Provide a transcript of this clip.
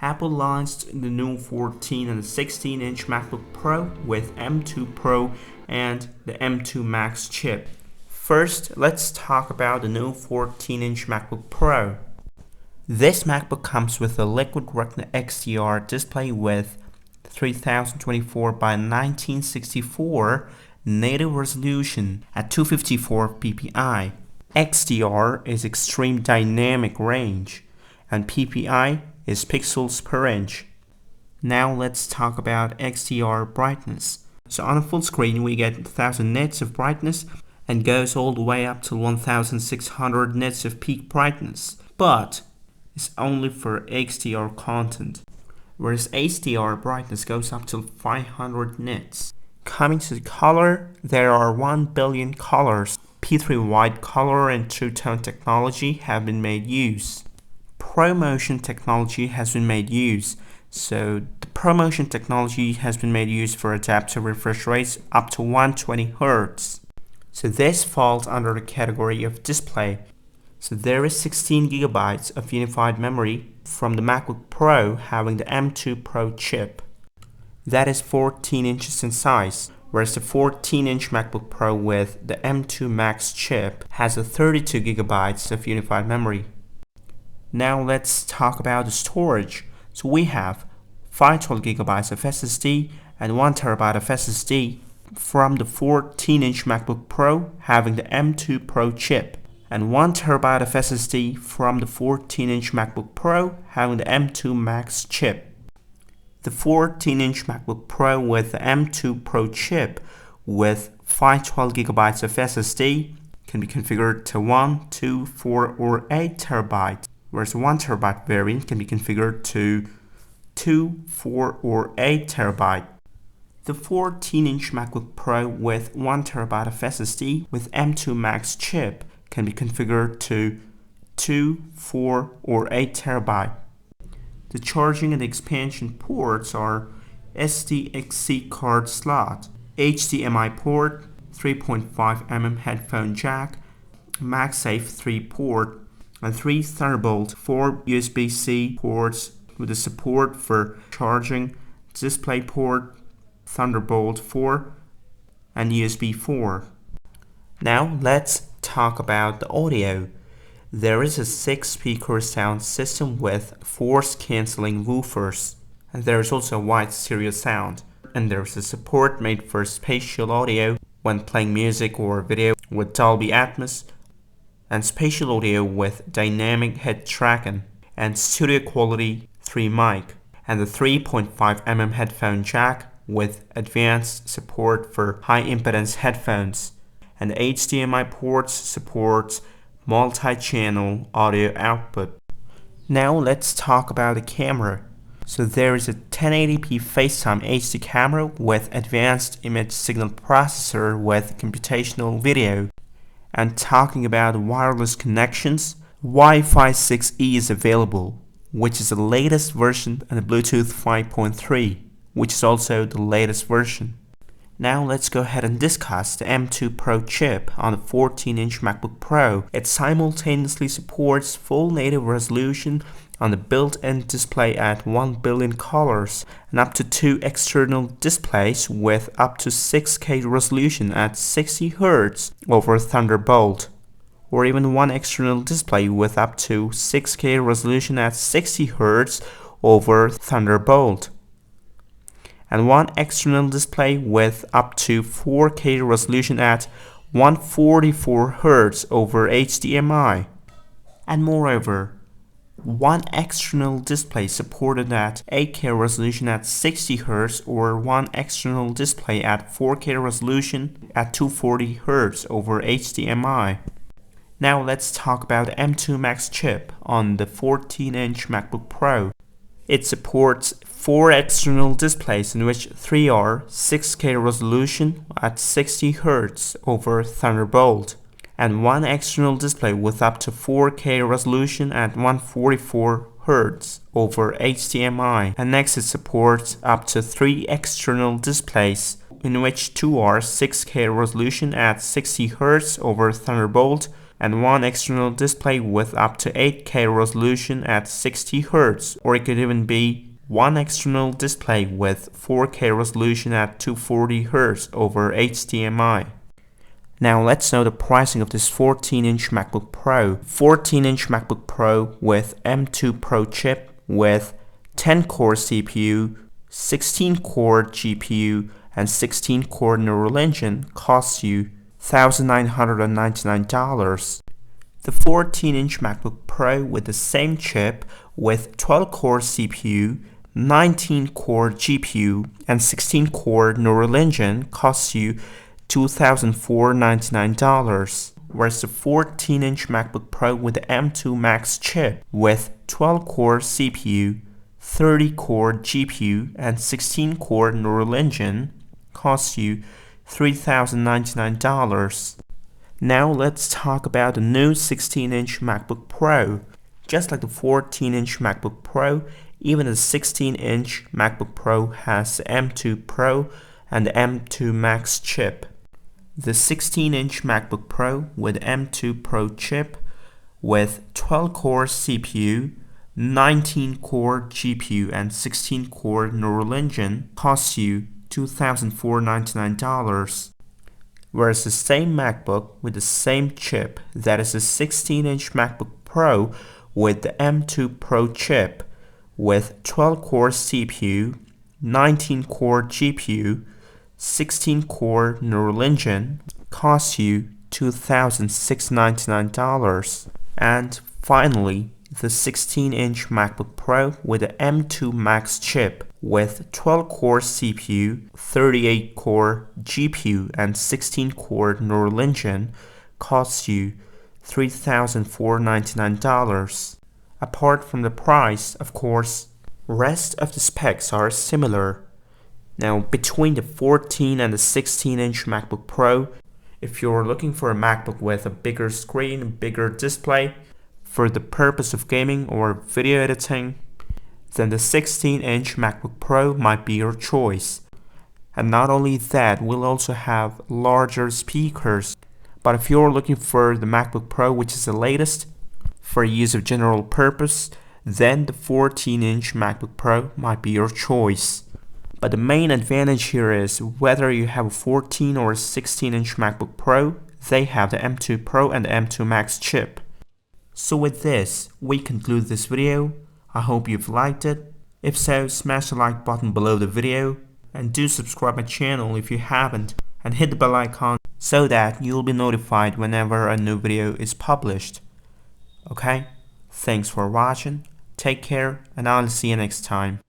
Apple launched the new 14 and 16-inch MacBook Pro with M2 Pro and the M2 Max chip. First, let's talk about the new 14-inch MacBook Pro. This MacBook comes with a Liquid Retina XDR display with 3024 by 1964 native resolution at 254 ppi. XDR is extreme dynamic range, and ppi is pixels per inch. Now let's talk about XDR brightness. So on a full screen we get 1000 nits of brightness and goes all the way up to 1600 nits of peak brightness, but it's only for XDR content, whereas HDR brightness goes up to 500 nits. Coming to the color, there are 1 billion colors. P3 wide color and True Tone technology have been made use. ProMotion technology has been made use. So the ProMotion technology has been made use for adaptive refresh rates up to 120 Hz. So this falls under the category of display. So there is 16 GB of unified memory from the MacBook Pro having the M2 Pro chip. That is 14 inches in size, whereas the 14-inch MacBook Pro with the M2 Max chip has a 32 GB of unified memory. Now let's talk about the storage. So we have 512 GB of SSD and 1 TB of SSD from the 14-inch MacBook Pro having the M2 Pro chip, and 1 TB of SSD from the 14-inch MacBook Pro having the M2 Max chip. The 14-inch MacBook Pro with the M2 Pro chip with 512 GB of SSD can be configured to 1, 2, 4, or 8 TB, whereas the 1 TB variant can be configured to 2, 4, or 8 TB. The 14-inch MacBook Pro with 1 TB of SSD with M2 Max chip can be configured to 2, 4, or 8 TB. The charging and expansion ports are SDXC card slot, HDMI port, 3.5mm headphone jack, MagSafe 3 port, and 3 Thunderbolt 4 USB-C ports with the support for charging, DisplayPort, Thunderbolt 4, and USB 4. Now let's talk about the audio. There is a 6-speaker sound system with force-canceling woofers, and there is also a wide stereo sound, and there is a support made for spatial audio when playing music or video with Dolby Atmos, and spatial audio with dynamic head tracking, and studio quality 3 mic, and the 3.5mm headphone jack with advanced support for high impedance headphones, and the HDMI ports supports multi-channel audio output. Now let's talk about the camera. So there is a 1080p FaceTime HD camera with advanced image signal processor with computational video. And talking about wireless connections, Wi-Fi 6E is available, which is the latest version, and Bluetooth 5.3, which is also the latest version. Now let's go ahead and discuss the M2 Pro chip on the 14-inch MacBook Pro. It simultaneously supports full native resolution on the built-in display at 1 billion colors and up to 2 external displays with up to 6K resolution at 60 Hz over Thunderbolt, or even 1 external display with up to 6K resolution at 60 Hz over Thunderbolt, and 1 external display with up to 4K resolution at 144 Hz over HDMI. And moreover, 1 external display supported at 8K resolution at 60 Hz or 1 external display at 4K resolution at 240 Hz over HDMI. Now let's talk about the M2 Max chip on the 14-inch MacBook Pro. It supports 4 external displays in which 3 are 6K resolution at 60 Hz over Thunderbolt, and 1 external display with up to 4K resolution at 144 Hz over HDMI. And next it supports up to 3 external displays in which 2 are 6K resolution at 60 Hz over Thunderbolt and one external display with up to 8K resolution at 60Hz, or it could even be one external display with 4K resolution at 240Hz over HDMI. Now let's know the pricing of this 14-inch MacBook Pro. 14-inch MacBook Pro with M2 Pro chip with 10-core CPU, 16-core GPU, and 16-core neural engine costs you $1,999. The 14-inch MacBook Pro with the same chip with 12-core CPU, 19-core GPU, and 16-core neural engine costs you $2,499, whereas the 14-inch MacBook Pro with the M2 Max chip with 12-core CPU, 30-core GPU, and 16-core neural engine costs you $3,099. Now let's talk about the new 16-inch MacBook Pro. Just like the 14-inch MacBook Pro, even the 16-inch MacBook Pro has the M2 Pro and the M2 Max chip. The 16-inch MacBook Pro with M2 Pro chip with 12-core CPU, 19-core GPU, and 16-core neural engine costs you $2,499. Whereas the same MacBook with the same chip, that is the 16-inch MacBook Pro with the M2 Pro chip with 12-core CPU, 19-core GPU, 16-core neural engine costs you $2,699. And finally, the 16-inch MacBook Pro with the M2 Max chip with 12-core CPU, 38-core GPU, and 16-core neural engine costs you $3,499. Apart from the price, of course, rest of the specs are similar. Now, between the 14 and the 16-inch MacBook Pro, if you're looking for a MacBook with a bigger screen, bigger display, for the purpose of gaming or video editing, then the 16-inch MacBook Pro might be your choice. And not only that, we'll also have larger speakers. But if you're looking for the MacBook Pro, which is the latest, for use of general purpose, then the 14-inch MacBook Pro might be your choice. But the main advantage here is whether you have a 14 or a 16-inch MacBook Pro, they have the M2 Pro and the M2 Max chip. So with this, we conclude this video. I hope you've liked it. If so, smash the like button below the video and do subscribe my channel if you haven't, and hit the bell icon so that you'll be notified whenever a new video is published. Okay? Thanks for watching, take care, and I'll see you next time.